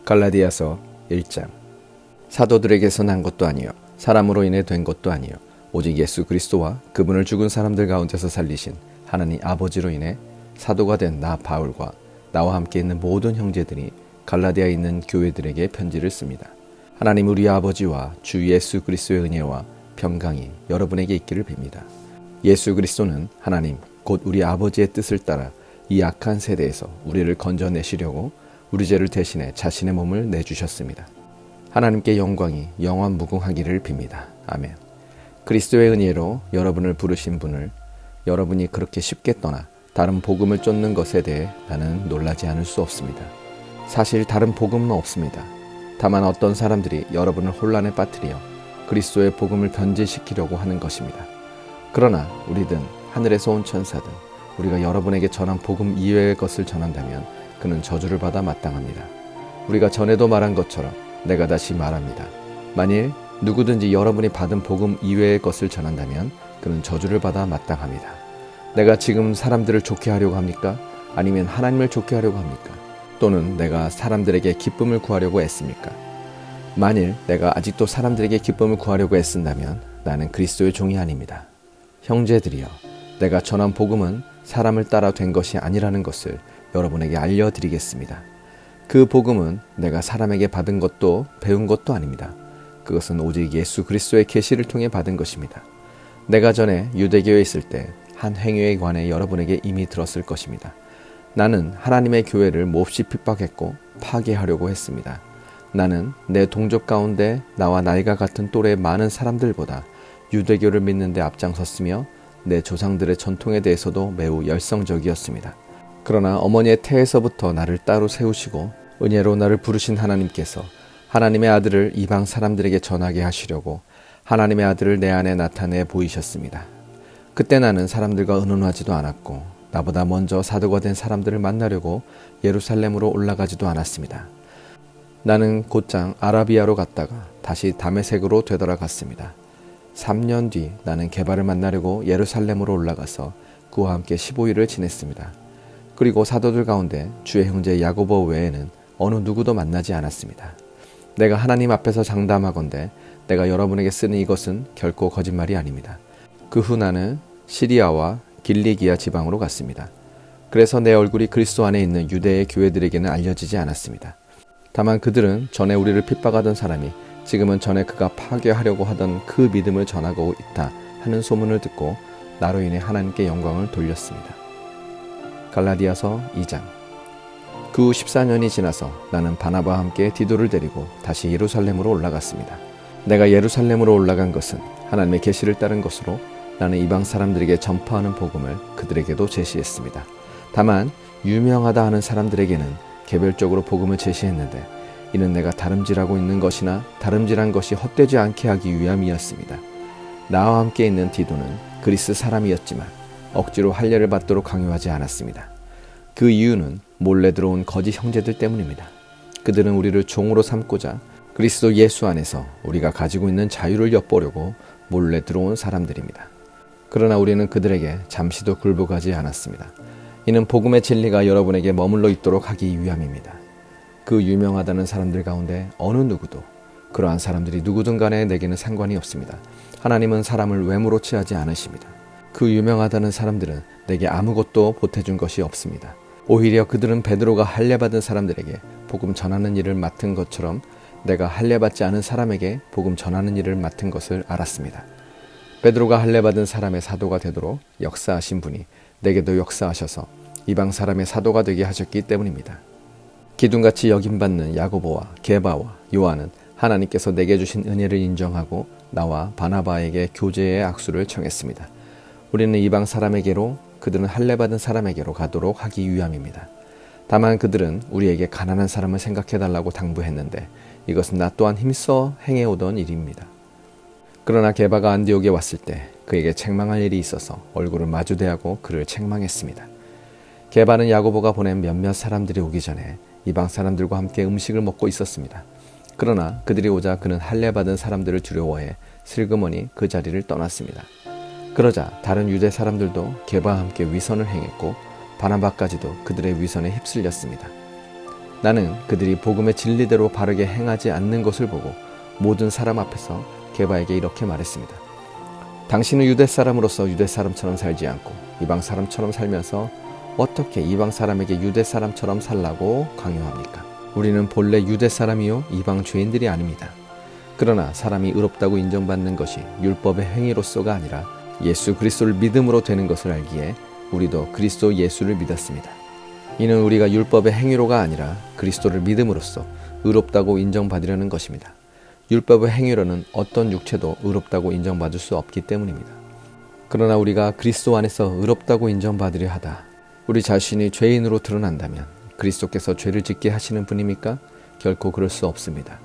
갈라디아서 1장. 사도들에게서 난 것도 아니요 사람으로 인해 된 것도 아니요 오직 예수 그리스도와 그분을 죽은 사람들 가운데서 살리신 하나님 아버지로 인해 사도가 된 나 바울과 나와 함께 있는 모든 형제들이 갈라디아에 있는 교회들에게 편지를 씁니다. 하나님 우리 아버지와 주 예수 그리스도의 은혜와 평강이 여러분에게 있기를 빕니다. 예수 그리스도는 하나님 곧 우리 아버지의 뜻을 따라 이 악한 세대에서 우리를 건져내시려고 우리 죄를 대신해 자신의 몸을 내주셨습니다. 하나님께 영광이 영원 무궁하기를 빕니다. 아멘. 그리스도의 은혜로 여러분을 부르신 분을 여러분이 그렇게 쉽게 떠나 다른 복음을 쫓는 것에 대해 나는 놀라지 않을 수 없습니다. 사실 다른 복음은 없습니다. 다만 어떤 사람들이 여러분을 혼란에 빠뜨려 그리스도의 복음을 변질시키려고 하는 것입니다. 그러나 우리든 하늘에서 온 천사든 우리가 여러분에게 전한 복음 이외의 것을 전한다면 그는 저주를 받아 마땅합니다. 우리가 전에도 말한 것처럼 내가 다시 말합니다. 만일 누구든지 여러분이 받은 복음 이외의 것을 전한다면 그는 저주를 받아 마땅합니다. 내가 지금 사람들을 좋게 하려고 합니까? 아니면 하나님을 좋게 하려고 합니까? 또는 내가 사람들에게 기쁨을 구하려고 애씁니까? 만일 내가 아직도 사람들에게 기쁨을 구하려고 애쓴다면 나는 그리스도의 종이 아닙니다. 형제들이여, 내가 전한 복음은 사람을 따라 된 것이 아니라는 것을 여러분에게 알려드리겠습니다. 그 복음은 내가 사람에게 받은 것도 배운 것도 아닙니다. 그것은 오직 예수 그리스도의 계시를 통해 받은 것입니다. 내가 전에 유대교에 있을 때 한 행위에 관해 여러분에게 이미 들었을 것입니다. 나는 하나님의 교회를 몹시 핍박했고 파괴하려고 했습니다. 나는 내 동족 가운데 나와 나이가 같은 또래의 많은 사람들보다 유대교를 믿는 데 앞장섰으며 내 조상들의 전통에 대해서도 매우 열성적이었습니다. 그러나 어머니의 태에서부터 나를 따로 세우시고 은혜로 나를 부르신 하나님께서 하나님의 아들을 이방 사람들에게 전하게 하시려고 하나님의 아들을 내 안에 나타내 보이셨습니다. 그때 나는 사람들과 의논하지도 않았고 나보다 먼저 사도가 된 사람들을 만나려고 예루살렘으로 올라가지도 않았습니다. 나는 곧장 아라비아로 갔다가 다시 다메섹으로 되돌아갔습니다. 3년 뒤 나는 게바를 만나려고 예루살렘으로 올라가서 그와 함께 15일을 지냈습니다. 그리고 사도들 가운데 주의 형제 야고보 외에는 어느 누구도 만나지 않았습니다. 내가 하나님 앞에서 장담하건대 내가 여러분에게 쓰는 이것은 결코 거짓말이 아닙니다. 그 후 나는 시리아와 길리기아 지방으로 갔습니다. 그래서 내 얼굴이 그리스도 안에 있는 유대의 교회들에게는 알려지지 않았습니다. 다만 그들은 전에 우리를 핍박하던 사람이 지금은 전에 그가 파괴하려고 하던 그 믿음을 전하고 있다 하는 소문을 듣고 나로 인해 하나님께 영광을 돌렸습니다. 갈라디아서 2장. 그 후 14년이 지나서 나는 바나바와 함께 디도를 데리고 다시 예루살렘으로 올라갔습니다. 내가 예루살렘으로 올라간 것은 하나님의 계시를 따른 것으로 나는 이방 사람들에게 전파하는 복음을 그들에게도 제시했습니다. 다만 유명하다 하는 사람들에게는 개별적으로 복음을 제시했는데 이는 내가 다름질하고 있는 것이나 다름질한 것이 헛되지 않게 하기 위함이었습니다. 나와 함께 있는 디도는 그리스 사람이었지만 억지로 할례를 받도록 강요하지 않았습니다. 그 이유는 몰래 들어온 거짓 형제들 때문입니다. 그들은 우리를 종으로 삼고자 그리스도 예수 안에서 우리가 가지고 있는 자유를 엿보려고 몰래 들어온 사람들입니다. 그러나 우리는 그들에게 잠시도 굴복하지 않았습니다. 이는 복음의 진리가 여러분에게 머물러 있도록 하기 위함입니다. 그 유명하다는 사람들 가운데 어느 누구도 그러한 사람들이 누구든 간에 내게는 상관이 없습니다. 하나님은 사람을 외모로 취하지 않으십니다. 그 유명하다는 사람들은 내게 아무것도 보태준 것이 없습니다. 오히려 그들은 베드로가 할례받은 사람들에게 복음 전하는 일을 맡은 것처럼 내가 할례받지 않은 사람에게 복음 전하는 일을 맡은 것을 알았습니다. 베드로가 할례받은 사람의 사도가 되도록 역사하신 분이 내게도 역사하셔서 이방 사람의 사도가 되게 하셨기 때문입니다. 기둥같이 여김받는 야고보와 게바와 요한은 하나님께서 내게 주신 은혜를 인정하고 나와 바나바에게 교제의 악수를 청했습니다. 우리는 이방 사람에게로 그들은 할례받은 사람에게로 가도록 하기 위함입니다. 다만 그들은 우리에게 가난한 사람을 생각해달라고 당부했는데 이것은 나 또한 힘써 행해오던 일입니다. 그러나 게바가 안디옥에 왔을 때 그에게 책망할 일이 있어서 얼굴을 마주대하고 그를 책망했습니다. 게바는 야고보가 보낸 몇몇 사람들이 오기 전에 이방 사람들과 함께 음식을 먹고 있었습니다. 그러나 그들이 오자 그는 할례받은 사람들을 두려워해 슬그머니 그 자리를 떠났습니다. 그러자 다른 유대 사람들도 게바와 함께 위선을 행했고 바나바까지도 그들의 위선에 휩쓸렸습니다. 나는 그들이 복음의 진리대로 바르게 행하지 않는 것을 보고 모든 사람 앞에서 게바에게 이렇게 말했습니다. 당신은 유대 사람으로서 유대 사람처럼 살지 않고 이방 사람처럼 살면서 어떻게 이방 사람에게 유대 사람처럼 살라고 강요합니까? 우리는 본래 유대 사람이요 이방 죄인들이 아닙니다. 그러나 사람이 의롭다고 인정받는 것이 율법의 행위로서가 아니라 예수 그리스도를 믿음으로 되는 것을 알기에 우리도 그리스도 예수를 믿었습니다. 이는 우리가 율법의 행위로가 아니라 그리스도를 믿음으로써 의롭다고 인정받으려는 것입니다. 율법의 행위로는 어떤 육체도 의롭다고 인정받을 수 없기 때문입니다. 그러나 우리가 그리스도 안에서 의롭다고 인정받으려 하다 우리 자신이 죄인으로 드러난다면 그리스도께서 죄를 짓게 하시는 분입니까? 결코 그럴 수 없습니다.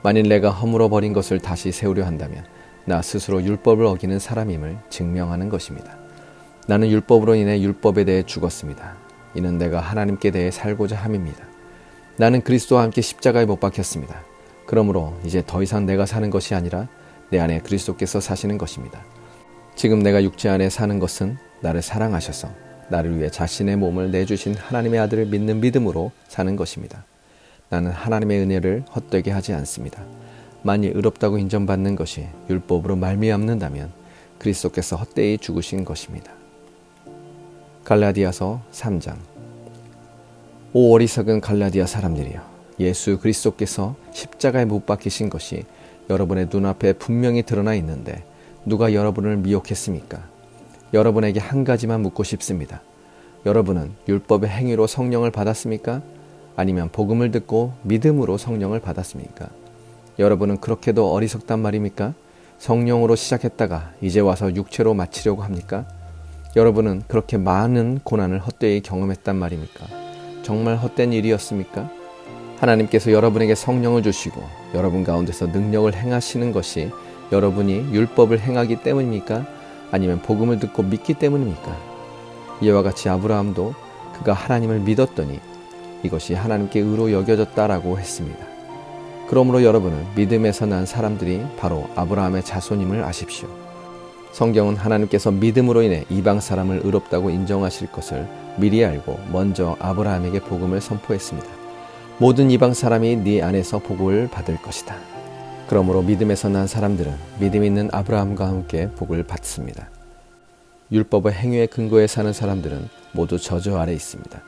만일 내가 허물어 버린 것을 다시 세우려 한다면 나 스스로 율법을 어기는 사람임을 증명하는 것입니다. 나는 율법으로 인해 율법에 대해 죽었습니다. 이는 내가 하나님께 대해 살고자 함입니다. 나는 그리스도와 함께 십자가에 못 박혔습니다. 그러므로 이제 더 이상 내가 사는 것이 아니라 내 안에 그리스도께서 사시는 것입니다. 지금 내가 육체 안에 사는 것은 나를 사랑하셔서 나를 위해 자신의 몸을 내주신 하나님의 아들을 믿는 믿음으로 사는 것입니다. 나는 하나님의 은혜를 헛되게 하지 않습니다. 만일 의롭다고 인정받는 것이 율법으로 말미암는다면 그리스도께서 헛되이 죽으신 것입니다. 갈라디아서 3장. 오 어리석은 갈라디아 사람들이여, 예수 그리스도께서 십자가에 못 박히신 것이 여러분의 눈앞에 분명히 드러나 있는데 누가 여러분을 미혹했습니까? 여러분에게 한 가지만 묻고 싶습니다. 여러분은 율법의 행위로 성령을 받았습니까? 아니면 복음을 듣고 믿음으로 성령을 받았습니까? 여러분은 그렇게도 어리석단 말입니까? 성령으로 시작했다가 이제 와서 육체로 마치려고 합니까? 여러분은 그렇게 많은 고난을 헛되이 경험했단 말입니까? 정말 헛된 일이었습니까? 하나님께서 여러분에게 성령을 주시고 여러분 가운데서 능력을 행하시는 것이 여러분이 율법을 행하기 때문입니까? 아니면 복음을 듣고 믿기 때문입니까? 이와 같이 아브라함도 그가 하나님을 믿었더니 이것이 하나님께 의로 여겨졌다라고 했습니다. 그러므로 여러분은 믿음에서 난 사람들이 바로 아브라함의 자손임을 아십시오. 성경은 하나님께서 믿음으로 인해 이방 사람을 의롭다고 인정하실 것을 미리 알고 먼저 아브라함에게 복음을 선포했습니다. 모든 이방 사람이 네 안에서 복을 받을 것이다. 그러므로 믿음에서 난 사람들은 믿음 있는 아브라함과 함께 복을 받습니다. 율법의 행위에 근거해 사는 사람들은 모두 저주 아래 있습니다.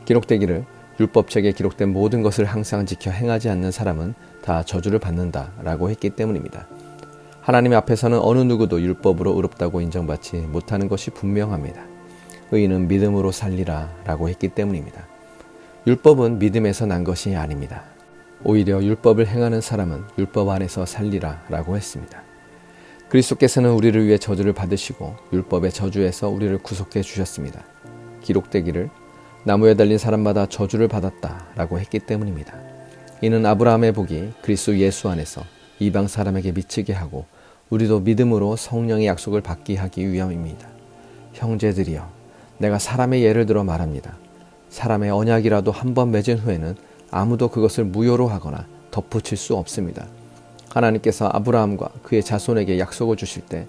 기록되기를 율법책에 기록된 모든 것을 항상 지켜 행하지 않는 사람은 다 저주를 받는다라고 했기 때문입니다. 하나님 앞에서는 어느 누구도 율법으로 의롭다고 인정받지 못하는 것이 분명합니다. 의인은 믿음으로 살리라 라고 했기 때문입니다. 율법은 믿음에서 난 것이 아닙니다. 오히려 율법을 행하는 사람은 율법 안에서 살리라 라고 했습니다. 그리스도께서는 우리를 위해 저주를 받으시고 율법의 저주에서 우리를 구속해 주셨습니다. 기록되기를 나무에 달린 사람마다 저주를 받았다 라고 했기 때문입니다. 이는 아브라함의 복이 그리스도 예수 안에서 이방 사람에게 미치게 하고 우리도 믿음으로 성령의 약속을 받게 하기 위함입니다. 형제들이여, 내가 사람의 예를 들어 말합니다. 사람의 언약이라도 한번 맺은 후에는 아무도 그것을 무효로 하거나 덧붙일 수 없습니다. 하나님께서 아브라함과 그의 자손에게 약속을 주실 때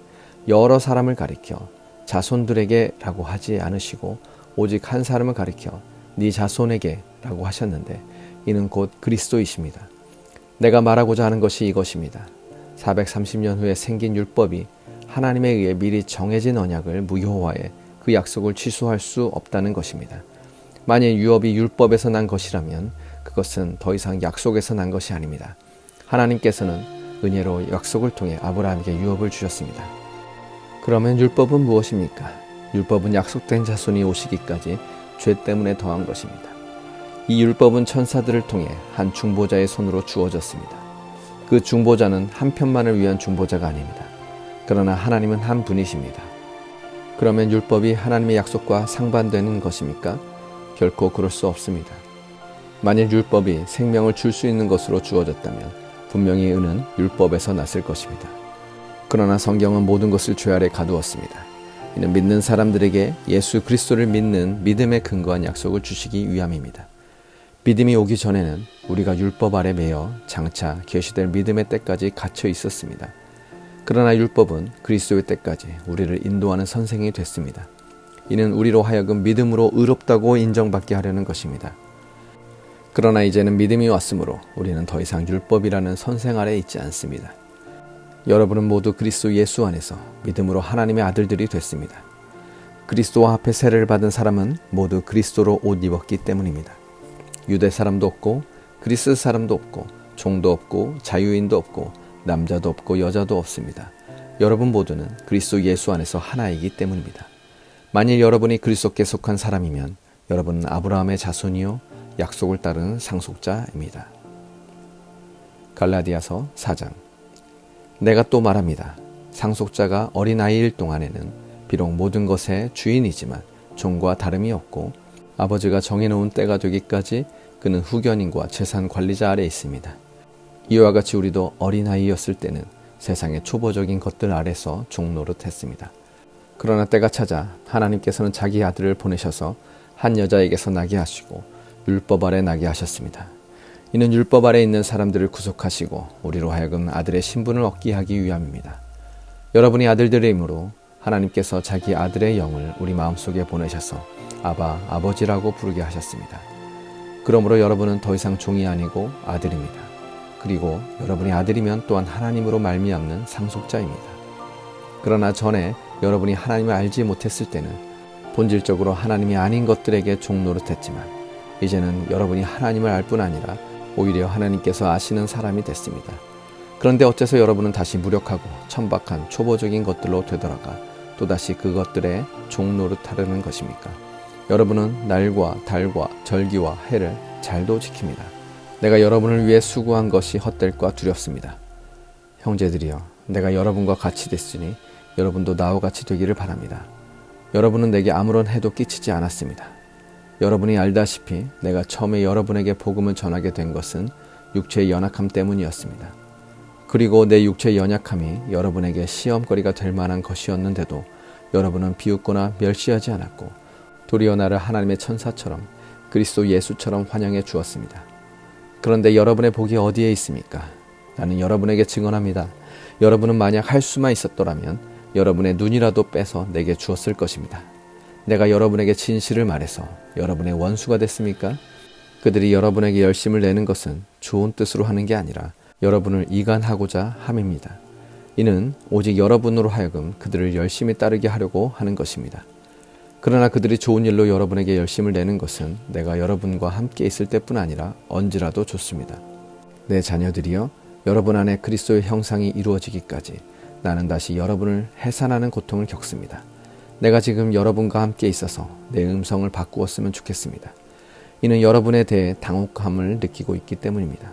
여러 사람을 가리켜 자손들에게 라고 하지 않으시고 오직 한 사람을 가리켜 네 자손에게 라고 하셨는데 이는 곧 그리스도이십니다. 내가 말하고자 하는 것이 이것입니다. 430년 후에 생긴 율법이 하나님에 의해 미리 정해진 언약을 무효화해 그 약속을 취소할 수 없다는 것입니다. 만일 유업이 율법에서 난 것이라면 그것은 더 이상 약속에서 난 것이 아닙니다. 하나님께서는 은혜로 약속을 통해 아브라함에게 유업을 주셨습니다. 그러면 율법은 무엇입니까? 율법은 약속된 자손이 오시기까지 죄 때문에 더한 것입니다. 이 율법은 천사들을 통해 한 중보자의 손으로 주어졌습니다. 그 중보자는 한 편만을 위한 중보자가 아닙니다. 그러나 하나님은 한 분이십니다. 그러면 율법이 하나님의 약속과 상반되는 것입니까? 결코 그럴 수 없습니다. 만일 율법이 생명을 줄 수 있는 것으로 주어졌다면 분명히 의는 율법에서 났을 것입니다. 그러나 성경은 모든 것을 죄 아래 가두었습니다. 이는 믿는 사람들에게 예수 그리스도를 믿는 믿음에 근거한 약속을 주시기 위함입니다. 믿음이 오기 전에는 우리가 율법 아래 매여 장차 계시될 믿음의 때까지 갇혀 있었습니다. 그러나 율법은 그리스도의 때까지 우리를 인도하는 선생이 됐습니다. 이는 우리로 하여금 믿음으로 의롭다고 인정받게 하려는 것입니다. 그러나 이제는 믿음이 왔으므로 우리는 더 이상 율법이라는 선생 아래 있지 않습니다. 여러분은 모두 그리스도 예수 안에서 믿음으로 하나님의 아들들이 됐습니다. 그리스도와 합해 세례를 받은 사람은 모두 그리스도로 옷 입었기 때문입니다. 유대 사람도 없고 그리스 사람도 없고 종도 없고 자유인도 없고 남자도 없고 여자도 없습니다. 여러분 모두는 그리스도 예수 안에서 하나이기 때문입니다. 만일 여러분이 그리스도께 속한 사람이면 여러분은 아브라함의 자손이요 약속을 따르는 상속자입니다. 갈라디아서 4장. 내가 또 말합니다. 상속자가 어린아이일 동안에는 비록 모든 것의 주인이지만 종과 다름이 없고 아버지가 정해놓은 때가 되기까지 그는 후견인과 재산 관리자 아래 있습니다. 이와 같이 우리도 어린아이였을 때는 세상의 초보적인 것들 아래서 종노릇했습니다. 그러나 때가 찾아 하나님께서는 자기 아들을 보내셔서 한 여자에게서 나게 하시고 율법 아래 나게 하셨습니다. 이는 율법 아래 있는 사람들을 구속하시고 우리로 하여금 아들의 신분을 얻게 하기 위함입니다. 여러분이 아들들이므로 하나님께서 자기 아들의 영을 우리 마음속에 보내셔서 아바, 아버지라고 부르게 하셨습니다. 그러므로 여러분은 더 이상 종이 아니고 아들입니다. 그리고 여러분이 아들이면 또한 하나님으로 말미암는 상속자입니다. 그러나 전에 여러분이 하나님을 알지 못했을 때는 본질적으로 하나님이 아닌 것들에게 종노릇했지만 이제는 여러분이 하나님을 알 뿐 아니라 오히려 하나님께서 아시는 사람이 됐습니다. 그런데 어째서 여러분은 다시 무력하고 천박한 초보적인 것들로 되돌아가 또다시 그것들에 종노릇하려는 것입니까? 여러분은 날과 달과 절기와 해를 잘도 지킵니다. 내가 여러분을 위해 수고한 것이 헛될까 두렵습니다. 형제들이여, 내가 여러분과 같이 됐으니 여러분도 나와 같이 되기를 바랍니다. 여러분은 내게 아무런 해도 끼치지 않았습니다. 여러분이 알다시피 내가 처음에 여러분에게 복음을 전하게 된 것은 육체의 연약함 때문이었습니다. 그리고 내 육체의 연약함이 여러분에게 시험거리가 될 만한 것이었는데도 여러분은 비웃거나 멸시하지 않았고 도리어 나를 하나님의 천사처럼 그리스도 예수처럼 환영해 주었습니다. 그런데 여러분의 복이 어디에 있습니까? 나는 여러분에게 증언합니다. 여러분은 만약 할 수만 있었더라면 여러분의 눈이라도 빼서 내게 주었을 것입니다. 내가 여러분에게 진실을 말해서 여러분의 원수가 됐습니까? 그들이 여러분에게 열심을 내는 것은 좋은 뜻으로 하는 게 아니라 여러분을 이간하고자 함입니다. 이는 오직 여러분으로 하여금 그들을 열심히 따르게 하려고 하는 것입니다. 그러나 그들이 좋은 일로 여러분에게 열심을 내는 것은 내가 여러분과 함께 있을 때뿐 아니라 언제라도 좋습니다. 내 자녀들이여, 여러분 안에 그리스도의 형상이 이루어지기까지 나는 다시 여러분을 해산하는 고통을 겪습니다. 내가 지금 여러분과 함께 있어서 내 음성을 바꾸었으면 좋겠습니다. 이는 여러분에 대해 당혹함을 느끼고 있기 때문입니다.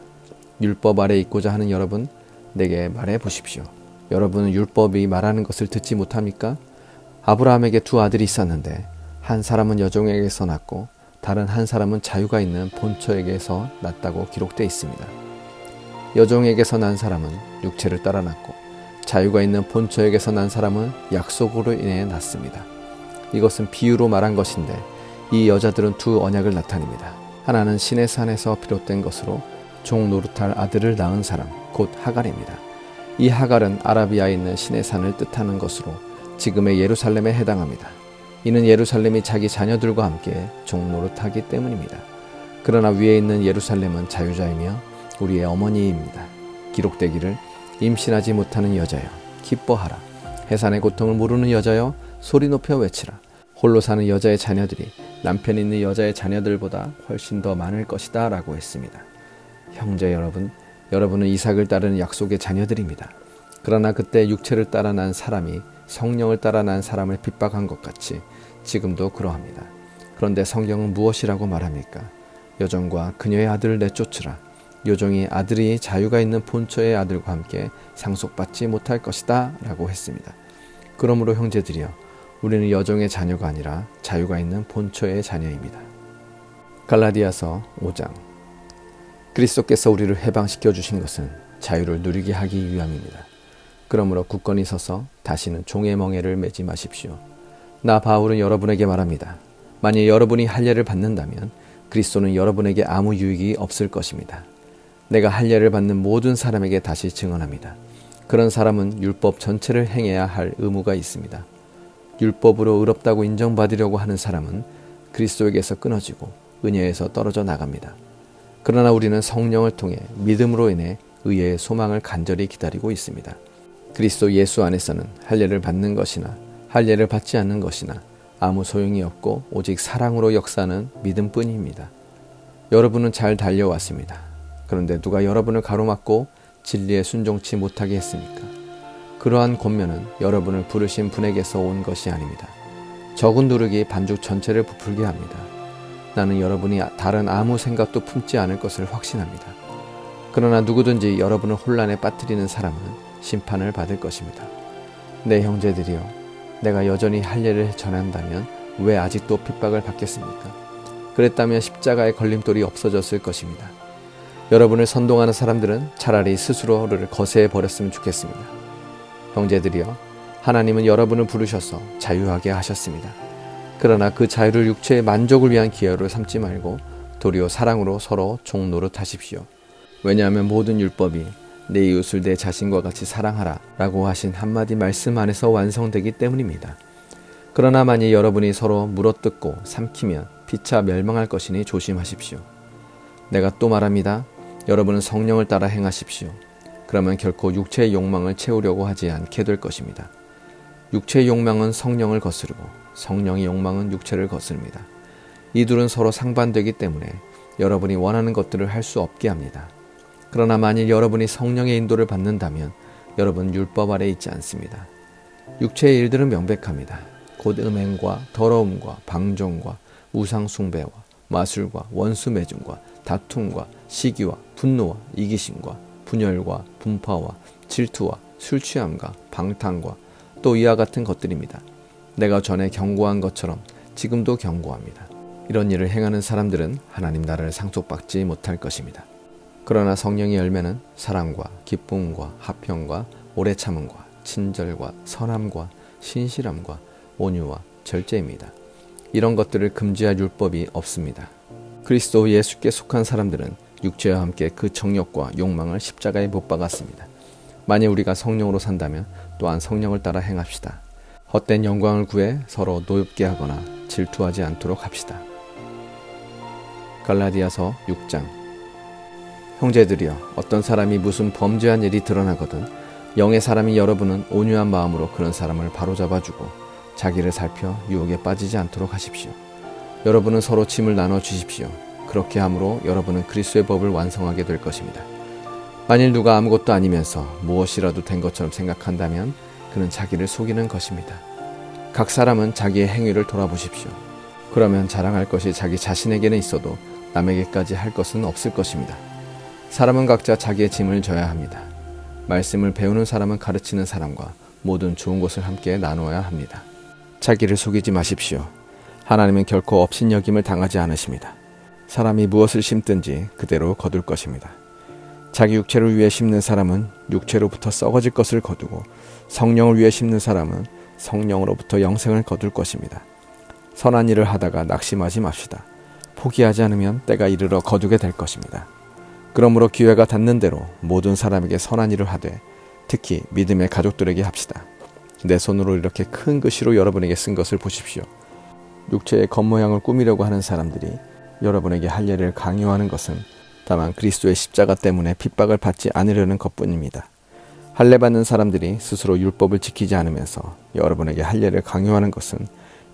율법 아래 있고자 하는 여러분, 내게 말해 보십시오. 여러분은 율법이 말하는 것을 듣지 못합니까? 아브라함에게 두 아들이 있었는데 한 사람은 여종에게서 낳고 다른 한 사람은 자유가 있는 본처에게서 낳았다고 기록되어 있습니다. 여종에게서 난 사람은 육체를 따라 낳고 자유가 있는 본처에게서 난 사람은 약속으로 인해 낳습니다. 이것은 비유로 말한 것인데 이 여자들은 두 언약을 나타냅니다. 하나는 신의 산에서 비롯된 것으로 종 노릇할 아들을 낳은 사람, 곧 하갈입니다. 이 하갈은 아라비아에 있는 신의 산을 뜻하는 것으로 지금의 예루살렘에 해당합니다. 이는 예루살렘이 자기 자녀들과 함께 종 노릇하기 때문입니다. 그러나 위에 있는 예루살렘은 자유자이며 우리의 어머니입니다. 기록되기를 임신하지 못하는 여자여 기뻐하라. 해산의 고통을 모르는 여자여 소리 높여 외치라. 홀로 사는 여자의 자녀들이 남편 있는 여자의 자녀들보다 훨씬 더 많을 것이다 라고 했습니다. 형제 여러분, 여러분은 이삭을 따르는 약속의 자녀들입니다. 그러나 그때 육체를 따라 난 사람이 성령을 따라 난 사람을 핍박한 것 같이 지금도 그러합니다. 그런데 성경은 무엇이라고 말합니까? 여종과 그녀의 아들을 내쫓으라. 여종이 아들이 자유가 있는 본처의 아들과 함께 상속받지 못할 것이다 라고 했습니다. 그러므로 형제들이여, 우리는 여종의 자녀가 아니라 자유가 있는 본처의 자녀입니다. 갈라디아서 5장. 그리스도께서 우리를 해방시켜 주신 것은 자유를 누리게 하기 위함입니다. 그러므로 굳건히 서서 다시는 종의 멍에를 매지 마십시오. 나 바울은 여러분에게 말합니다. 만일 여러분이 할례를 받는다면 그리스도는 여러분에게 아무 유익이 없을 것입니다. 내가 할례를 받는 모든 사람에게 다시 증언합니다. 그런 사람은 율법 전체를 행해야 할 의무가 있습니다. 율법으로 의롭다고 인정받으려고 하는 사람은 그리스도에게서 끊어지고 은혜에서 떨어져 나갑니다. 그러나 우리는 성령을 통해 믿음으로 인해 의의 소망을 간절히 기다리고 있습니다. 그리스도 예수 안에서는 할례를 받는 것이나 할례를 받지 않는 것이나 아무 소용이 없고 오직 사랑으로 역사하는 믿음뿐입니다. 여러분은 잘 달려왔습니다. 그런데 누가 여러분을 가로막고 진리에 순종치 못하게 했습니까? 그러한 권면은 여러분을 부르신 분에게서 온 것이 아닙니다. 적은 누룩이 반죽 전체를 부풀게 합니다. 나는 여러분이 다른 아무 생각도 품지 않을 것을 확신합니다. 그러나 누구든지 여러분을 혼란에 빠뜨리는 사람은 심판을 받을 것입니다. 내 형제들이여, 내가 여전히 할례를 전한다면 왜 아직도 핍박을 받겠습니까? 그랬다면 십자가의 걸림돌이 없어졌을 것입니다. 여러분을 선동하는 사람들은 차라리 스스로를 거세해 버렸으면 좋겠습니다. 형제들이여, 하나님은 여러분을 부르셔서 자유하게 하셨습니다. 그러나 그 자유를 육체의 만족을 위한 기회로 삼지 말고 도리어 사랑으로 서로 종노릇하십시오. 왜냐하면 모든 율법이 내 이웃을 내 자신과 같이 사랑하라 라고 하신 한마디 말씀 안에서 완성되기 때문입니다. 그러나 만일 여러분이 서로 물어뜯고 삼키면 피차 멸망할 것이니 조심하십시오. 내가 또 말합니다. 여러분은 성령을 따라 행하십시오. 그러면 결코 육체의 욕망을 채우려고 하지 않게 될 것입니다. 육체의 욕망은 성령을 거스르고 성령의 욕망은 육체를 거스릅니다. 이 둘은 서로 상반되기 때문에 여러분이 원하는 것들을 할 수 없게 합니다. 그러나 만일 여러분이 성령의 인도를 받는다면 여러분 율법 아래 있지 않습니다. 육체의 일들은 명백합니다. 곧 음행과 더러움과 방종과 우상 숭배와 마술과 원수 매증과 다툼과 시기와 분노와 이기심과 분열과 분파와 질투와 술 취함과 방탕과 또 이와 같은 것들입니다. 내가 전에 경고한 것처럼 지금도 경고합니다. 이런 일을 행하는 사람들은 하나님 나라를 상속받지 못할 것입니다. 그러나 성령의 열매는 사랑과 기쁨과 화평과 오래 참음과 친절과 선함과 신실함과 온유와 절제입니다. 이런 것들을 금지할 율법이 없습니다. 그리스도 예수께 속한 사람들은 육체와 함께 그 정욕과 욕망을 십자가에 못 박았습니다. 만일 우리가 성령으로 산다면 또한 성령을 따라 행합시다. 헛된 영광을 구해 서로 노엽게 하거나 질투하지 않도록 합시다. 갈라디아서 6장. 형제들이여, 어떤 사람이 무슨 범죄한 일이 드러나거든 영의 사람이 여러분은 온유한 마음으로 그런 사람을 바로잡아주고 자기를 살펴 유혹에 빠지지 않도록 하십시오. 여러분은 서로 짐을 나눠주십시오. 그렇게 함으로 여러분은 그리스도의 법을 완성하게 될 것입니다. 만일 누가 아무것도 아니면서 무엇이라도 된 것처럼 생각한다면 그는 자기를 속이는 것입니다. 각 사람은 자기의 행위를 돌아보십시오. 그러면 자랑할 것이 자기 자신에게는 있어도 남에게까지 할 것은 없을 것입니다. 사람은 각자 자기의 짐을 져야 합니다. 말씀을 배우는 사람은 가르치는 사람과 모든 좋은 것을 함께 나누어야 합니다. 자기를 속이지 마십시오. 하나님은 결코 업신여김을 당하지 않으십니다. 사람이 무엇을 심든지 그대로 거둘 것입니다. 자기 육체를 위해 심는 사람은 육체로부터 썩어질 것을 거두고 성령을 위해 심는 사람은 성령으로부터 영생을 거둘 것입니다. 선한 일을 하다가 낙심하지 맙시다. 포기하지 않으면 때가 이르러 거두게 될 것입니다. 그러므로 기회가 닿는 대로 모든 사람에게 선한 일을 하되 특히 믿음의 가족들에게 합시다. 내 손으로 이렇게 큰 글씨로 여러분에게 쓴 것을 보십시오. 육체의 겉모양을 꾸미려고 하는 사람들이 여러분에게 할례를 강요하는 것은 다만 그리스도의 십자가 때문에 핍박을 받지 않으려는 것뿐입니다. 할례 받는 사람들이 스스로 율법을 지키지 않으면서 여러분에게 할례를 강요하는 것은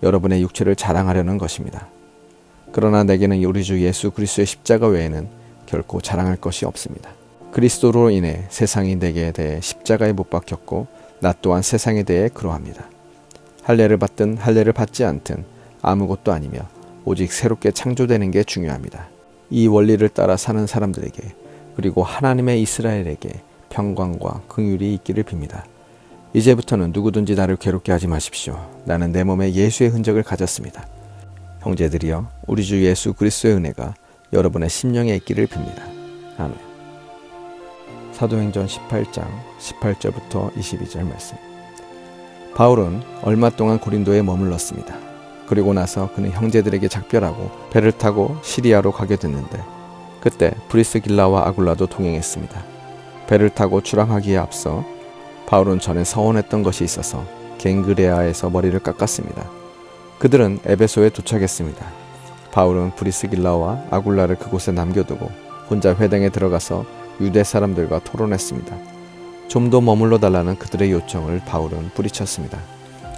여러분의 육체를 자랑하려는 것입니다. 그러나 내게는 우리 주 예수 그리스도의 십자가 외에는 결코 자랑할 것이 없습니다. 그리스도로 인해 세상이 내게 대해 십자가에 못 박혔고 나 또한 세상에 대해 그러합니다. 할례를 받든 할례를 받지 않든 아무것도 아니며 오직 새롭게 창조되는 게 중요합니다. 이 원리를 따라 사는 사람들에게 그리고 하나님의 이스라엘에게 평강과 긍휼이 있기를 빕니다. 이제부터는 누구든지 나를 괴롭게 하지 마십시오. 나는 내 몸에 예수의 흔적을 가졌습니다. 형제들이여, 우리 주 예수 그리스도의 은혜가 여러분의 심령에 있기를 빕니다. 아멘. 사도행전 18장 18절부터 22절 말씀. 바울은 얼마 동안 고린도에 머물렀습니다. 그리고 나서 그는 형제들에게 작별하고 배를 타고 시리아로 가게 됐는데 그때 브리스길라와 아굴라도 동행했습니다. 배를 타고 출항하기에 앞서 바울은 전에 서원했던 것이 있어서 갱그레아에서 머리를 깎았습니다. 그들은 에베소에 도착했습니다. 바울은 브리스길라와 아굴라를 그곳에 남겨두고 혼자 회당에 들어가서 유대 사람들과 토론했습니다. 좀 더 머물러 달라는 그들의 요청을 바울은 뿌리쳤습니다.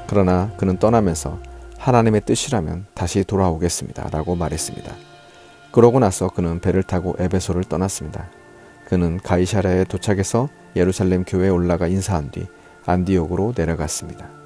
그러나 그는 떠나면서 하나님의 뜻이라면 다시 돌아오겠습니다 라고 말했습니다. 그러고 나서 그는 배를 타고 에베소를 떠났습니다. 그는 가이사랴에 도착해서 예루살렘 교회에 올라가 인사한 뒤 안디옥으로 내려갔습니다.